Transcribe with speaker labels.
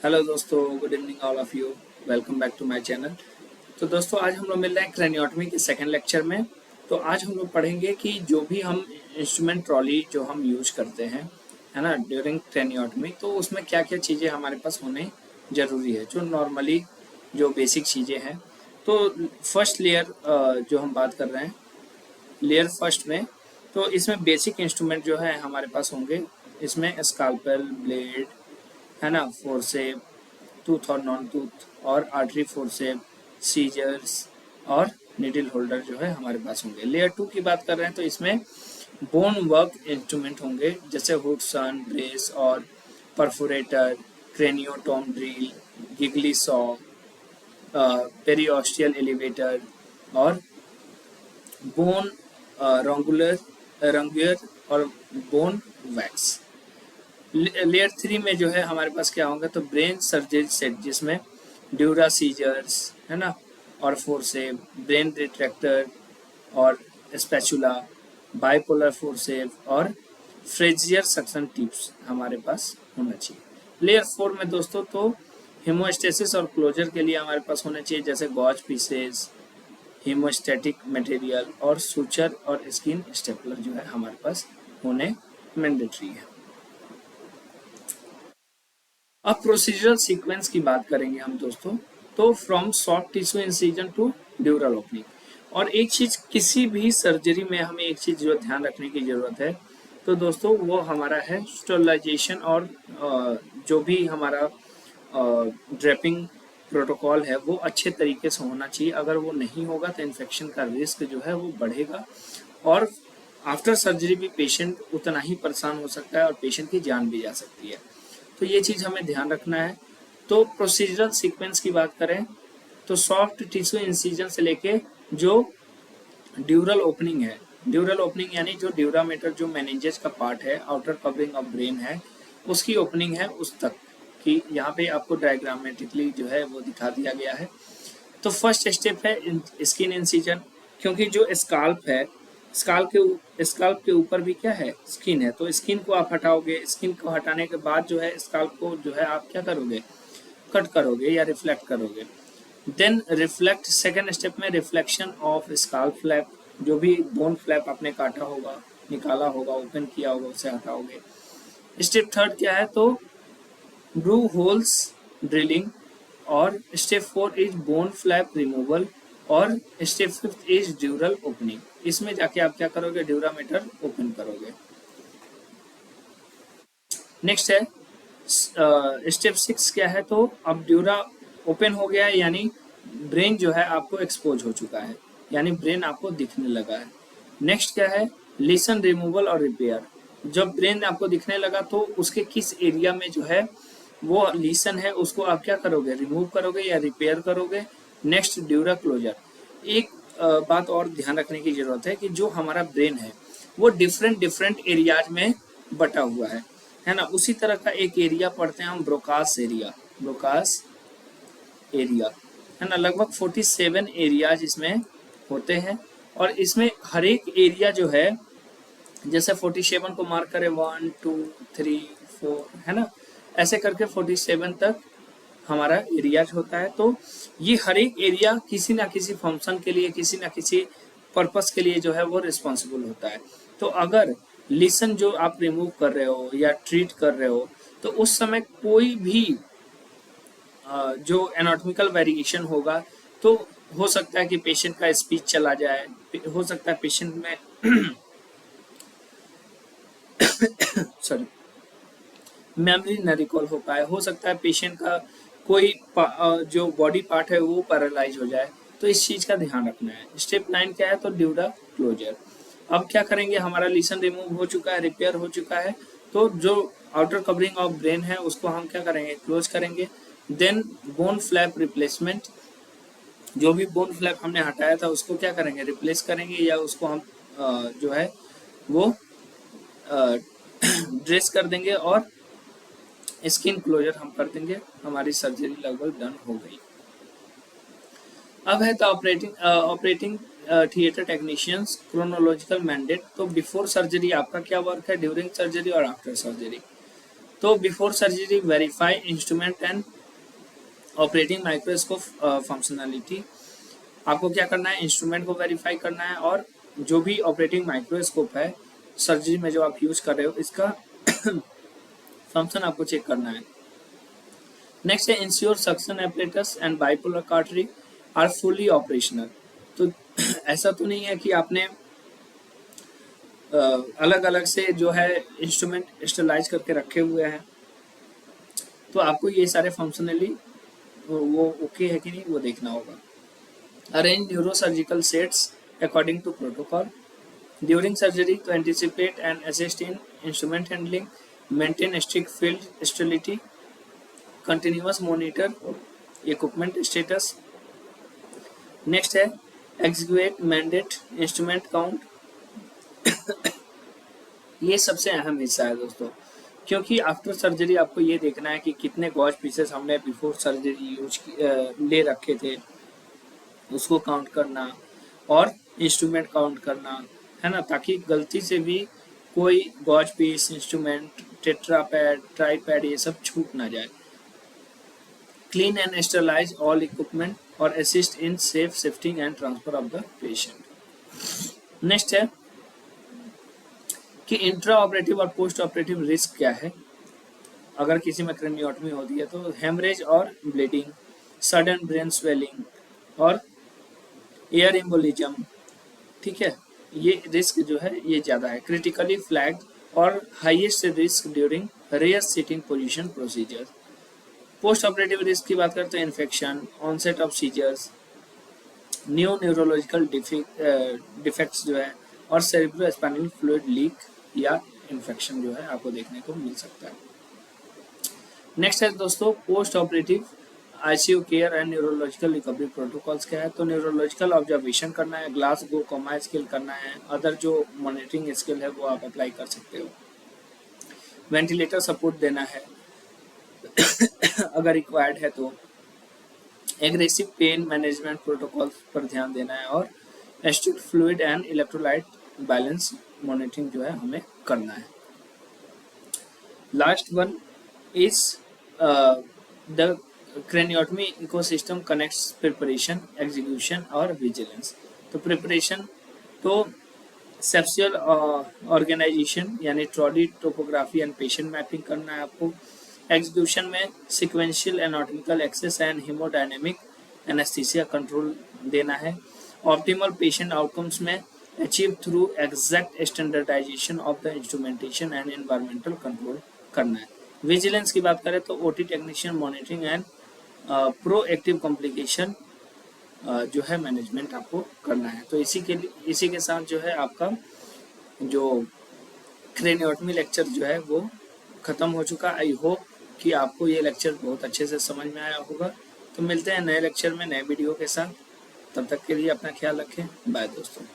Speaker 1: Hello दोस्तों, good evening all of you. Welcome back to my channel. तो दोस्तों आज हम लोग मिल रहे हैं क्रेनियोटमी के सेकंड लेक्चर में। तो आज हम लोग पढ़ेंगे कि जो भी हम इंस्ट्रूमेंट ट्रॉली जो हम यूज करते हैं, है ना, ड्यूरिंग क्रेनियोटमी, तो उसमें क्या क्या चीज़ें हमारे पास होने ज़रूरी है, जो नॉर्मली जो बेसिक चीज़ें हैं। तो फर्स्ट लेयर जो हम बात कर रहे हैं, लेयर फर्स्ट में, तो इसमें बेसिक इंस्ट्रूमेंट जो है हमारे पास होंगे। इसमें स्काल्पेल, ब्लेड, है ना, फोर्सेप, टूथ और नॉन टूथ, और आर्टरी फोर्सेप, सीजर्स और निडल होल्डर जो है हमारे पास होंगे। लेयर 2 की बात कर रहे हैं तो इसमें बोन वर्क इंस्ट्रूमेंट होंगे, जैसे हुडसन, ब्रेस और perforator, craniotome drill, Gigli saw, periosteal elevator और बोन रंगुलर रंगुलर और बोन वैक्स। लेयर 3 में जो है हमारे पास क्या होगा, तो ब्रेन सर्जरी सेट, जिसमें ड्यूरा सीजर्स, है ना, और फोर्सेप, ब्रेन रिट्रैक्टर और स्पैचुला, बाइपोलर फोर्सेप और फ्रेजियर सक्शन टिप्स हमारे पास होना चाहिए। लेयर 4 में दोस्तों तो हेमोस्टेसिस और क्लोजर के लिए हमारे पास होने चाहिए, जैसे गॉज पीसेस, हेमोस्टैटिक मटेरियल और सूचर और स्किन स्टेपलर जो है हमारे पास होने मैंडेटरी है। अब प्रोसीजरल सीक्वेंस की बात करेंगे हम दोस्तों, तो from soft tissue incision to dural opening. और एक चीज, किसी भी सर्जरी में हमें एक चीज जो ध्यान रखने की जरूरत है, तो दोस्तों वो हमारा है स्टरलाइजेशन, और जो भी हमारा ड्रेपिंग प्रोटोकॉल है वो अच्छे तरीके से होना चाहिए। अगर वो नहीं होगा तो इन्फेक्शन का रिस्क जो है वो बढ़ेगा, और आफ्टर सर्जरी भी पेशेंट उतना ही परेशान हो सकता है और पेशेंट की जान भी जा सकती है। तो ये चीज़ हमें ध्यान रखना है। तो प्रोसीजरल सीक्वेंस की बात करें तो सॉफ्ट टिश्यू इंसिजन से लेके जो ड्यूरल ओपनिंग है, ड्यूरल ओपनिंग यानी जो ड्यूरामीटर जो मेनिंजेस का पार्ट है, आउटर कवरिंग ऑफ ब्रेन है, उसकी ओपनिंग है उस तक कि यहाँ पे आपको डायग्रामेटिकली जो है वो दिखा दिया गया है। तो फर्स्ट स्टेप है स्किन इंसिजन, क्योंकि जो स्काल्प है, स्काल्प के ऊपर भी क्या है, स्किन है। तो स्किन को आप हटाओगे, स्किन को हटाने के बाद जो है स्काल्प को जो है आप क्या करोगे, कट करोगे या रिफ्लेक्ट करोगे। देन रिफ्लेक्ट, सेकेंड स्टेप में रिफ्लेक्शन ऑफ स्काल्प फ्लैप, जो भी बोन फ्लैप आपने काटा होगा, निकाला होगा, ओपन किया होगा, उसे हटाओगे। स्टेप थर्ड क्या है, तो ब्रू होल्स ड्रिलिंग, और step 4 is bone flap removal, और स्टेप 5 इज ड्यूरल ओपनिंग। इसमें जाके आप क्या करोगे, ड्यूरामीटर ओपन करोगे। नेक्स्ट है स्टेप 6 क्या है, तो अब ड्यूरा ओपन हो गया है, यानी ब्रेन जो है आपको एक्सपोज हो चुका है, यानी ब्रेन आपको दिखने लगा है। नेक्स्ट क्या है, लीसन रिमूवल और रिपेयर। जब ब्रेन आपको दिखने लगा तो उसके किस एरिया में जो है वो लीसन है, उसको आप क्या करोगे, रिमूव करोगे या रिपेयर करोगे। Next dura closure. एक बात और ध्यान रखने की जरूरत है कि जो हमारा ब्रेन है वो डिफरेंट डिफरेंट एरियाज में बटा हुआ है ना। उसी तरह का एक एरिया पढ़ते हैं हम, ब्रोकास एरिया, ब्रोकास एरिया, है ना। लगभग 47 एरियाज इसमें होते हैं, और इसमें हर एक एरिया जो है, जैसे 47 को मार्क करें 1 2 3 4, है ना, ऐसे करके 47 तक हमारा एरियाज होता है। तो ये हर एक एरिया किसी ना किसी फंक्शन के लिए, किसी ना किसी पर्पस के लिए जो है वो रिस्पॉन्सिबल होता है। तो अगर लिसन जो आप रिमूव कर रहे हो या ट्रीट कर रहे हो, तो उस समय कोई भी जो एनाटॉमिकल वेरिएशन होगा, तो हो सकता है कि पेशेंट का स्पीच चला जाए, हो सकता है पेशेंट में सॉरी मेमोरी न रिकॉल हो पाए, हो सकता है पेशेंट का कोई जो बॉडी पार्ट है वो पैरालाइज हो जाए। तो इस चीज का ध्यान रखना है। स्टेप 9 क्या है, तो ड्यूरा क्लोजर। अब क्या करेंगे, हमारा लीसन रिमूव हो चुका है, रिपेयर हो चुका है, तो जो आउटर कवरिंग ऑफ ब्रेन है उसको हम क्या करेंगे, क्लोज करेंगे। देन बोन फ्लैप रिप्लेसमेंट, जो भी बोन फ्लैप हमने हटाया था उसको क्या करेंगे, रिप्लेस करेंगे, या उसको हम जो है वो ड्रेस कर देंगे, और स्किन क्लोजर हम कर देंगे। हमारी सर्जरी लगभग डन हो गई। अब है तो operating theatre technicians chronological mandate. तो बिफोर सर्जरी आपका क्या वर्क है, ड्यूरिंग सर्जरी और आफ्टर सर्जरी। तो before surgery verify instrument and operating microscope functionality. आपको क्या करना है, इंस्ट्रूमेंट को वेरीफाई करना है और जो भी ऑपरेटिंग माइक्रोस्कोप है सर्जरी में जो आप यूज कर रहे हो इसका फंक्शन आपको चेक करना है। नेक्स्ट है ensure suction apparatus and bipolar cautery are fully operational. तो ऐसा तो नहीं है कि आपने अलग अलग से जो है इंस्ट्रूमेंट स्टेलाइज करके रखे हुए हैं, तो आपको ये सारे फंक्शनली वो ओके है कि नहीं वो देखना होगा। Arrange neurosurgical sets according to protocol during surgery to anticipate and assist in instrument handling, maintain strict field sterility, continuous monitor equipment status। Next है execute mandate instrument count। ये सबसे अहम हिस्सा है दोस्तों, क्योंकि आफ्टर सर्जरी आपको ये देखना है कि कितने गॉज पीसेस हमने बिफोर सर्जरी ले रखे थे उसको काउंट करना और इंस्ट्रूमेंट काउंट करना है ना, ताकि गलती से भी कोई gauze piece, instrument, tetrapad, tripod ये सब छूट ना जाए। Clean and sterilise all equipment और assist in safe shifting and transfer of the patient. Next है कि इंट्रा ऑपरेटिव और पोस्ट ऑपरेटिव रिस्क क्या है अगर किसी में क्रेनियोटमी होती है। तो हेमरेज और ब्लीडिंग, सडन ब्रेन स्वेलिंग और एयर एम्बोलिज्म, ठीक है, ये रिस्क जो है ये ज़्यादा है। क्रिटिकली फ्लैग्ड और highest risk during rare sitting position procedure. Post operative risk की बात करते हैं infection, onset of seizures, new neurological defects जो है और सेरिब्रोस्पाइनल फ्लूइड लीक या इन्फेक्शन जो है आपको देखने को मिल सकता है। नेक्स्ट है दोस्तों post operative ICU care and neurological recovery protocols क्या है। तो न्यूरोलॉजिकल ऑब्जर्वेशन करना है, ग्लास गो कोमा स्किल करना है, अदर जो मॉनिटरिंग स्किल है वो आप अप्लाई कर सकते हो। वेंटिलेटर सपोर्ट देना है अगर रिक्वायर्ड है तो। एग्रेसिव पेन मैनेजमेंट प्रोटोकॉल्स पर ध्यान देना है और strict fluid and electrolyte balance monitoring जो है हमें करना है। Last one is the craniotomy ecosystem connects preparation, execution और विजिलेंस। तो प्रिपरेशन तो सेप्सियल ऑर्गेनाइजेशन यानी trolley topography and patient mapping करना है आपको। एग्जीक्यूशन में sequential anatomical access and haemodynamic anaesthesia control देना है। ऑप्टिमल पेशेंट आउटकम्स में achieve through exact standardisation of the instrumentation and environmental control करना है। विजिलेंस की बात करें तो OT technician monitoring and proactive complication जो है मैनेजमेंट आपको करना है। तो इसी के साथ जो है आपका जो क्रेनियोटमी लेक्चर जो है वो खत्म हो चुका। आई होप कि आपको ये लेक्चर बहुत अच्छे से समझ में आया होगा। तो मिलते हैं नए लेक्चर में नए वीडियो के साथ, तब तक के लिए अपना ख्याल रखें। बाय दोस्तों।